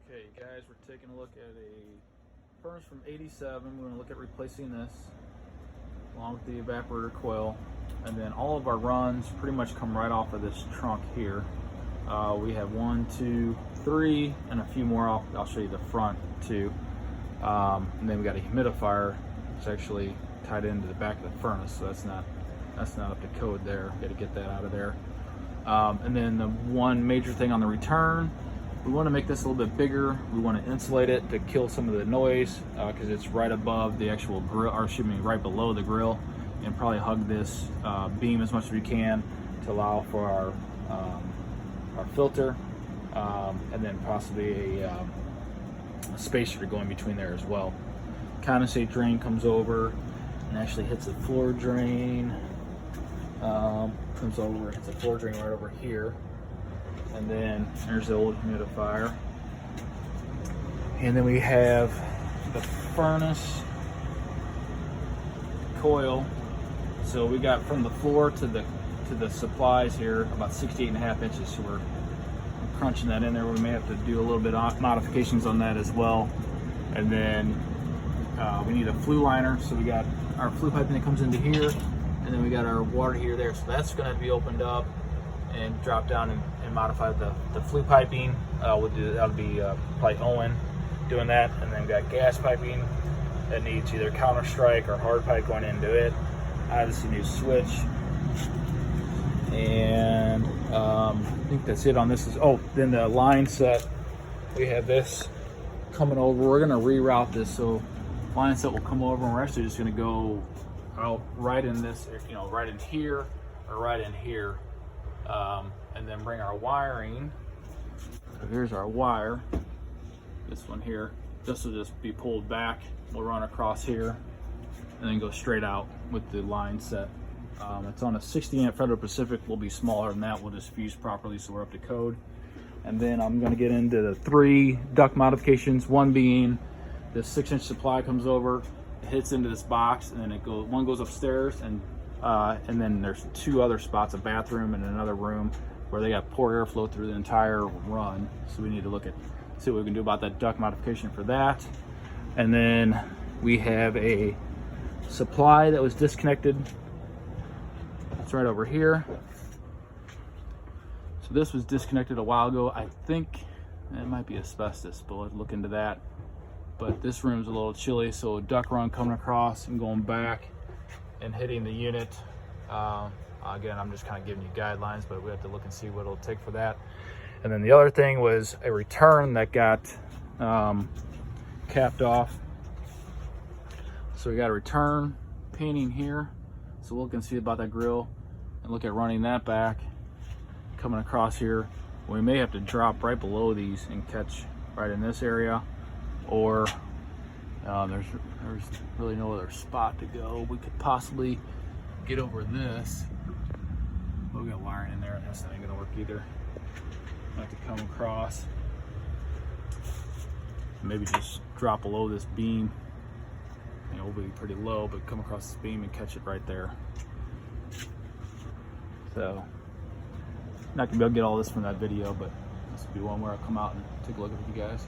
Okay guys, we're taking a look at a furnace from 87. We're going to look at replacing this along with the evaporator coil, and then all of our runs pretty much come right off of this trunk here. We have 1, 2, 3 and a few more off. I'll show you the front too. And then we got a humidifier. It's actually tied into the back of the furnace, so that's not up to code there. Got to get that out of there. And then the one major thing on the return, we want to make this a little bit bigger. We want to insulate it to kill some of the noise because it's right above the actual grill, or excuse me, right below the grill, and probably hug this beam as much as we can to allow for our filter, and then possibly a spacer to go in between there as well. Condensate drain comes over and actually hits the floor drain. Comes over, hits the floor drain right over here. And then there's the old humidifier. And then we have the furnace coil. So we got from the floor to the supplies here about 68.5 inches. So we're crunching that in there. We may have to do a little bit of modifications on that as well. And then we need a flue liner. So we got our flue piping that comes into here, and then we got our water heater there. So that's going to be opened up and drop down and modify the flue piping. That'll be probably Owen doing that. And then we got gas piping that needs either counter strike or hard pipe going into it. Obviously new switch. And I think that's it on this. Then the line set, we have this coming over. We're gonna reroute this, so line set will come over, and we're actually just gonna go out right in this, right in here or right in here. And then bring our wiring. So here's our wire, this one here. This will just be pulled back. We'll run across here and then go straight out with the line set. It's on a 60 amp Federal Pacific. Will be smaller than that. We'll just fuse properly so we're up to code. And then I'm going to get into the 3 duct modifications. One being this 6-inch supply comes over, it hits into this box, and then one goes upstairs, and then there's 2 other spots, a bathroom and another room, where they got poor airflow through the entire run. So we need to see what we can do about that duct modification for that. And then we have a supply that was disconnected. It's right over here. So this was disconnected a while ago. I think it might be asbestos, but let's look into that. But this room's a little chilly, so a duct run coming across and going back and hitting the unit. Again, I'm just kind of giving you guidelines, but we have to look and see what it'll take for that. And then the other thing was a return that got capped off. So we got a return painting here. So we'll look and see about that grill and look at running that back, coming across here. We may have to drop right below these and catch right in this area, or there's really no other spot to go. We could possibly get over this. We got wiring in there, and that's not gonna work either. I have to come across, maybe just drop below this beam. We'll be pretty low, but come across this beam and catch it right there. So, not gonna be able to get all this from that video, but this will be one where I'll come out and take a look at it with you guys.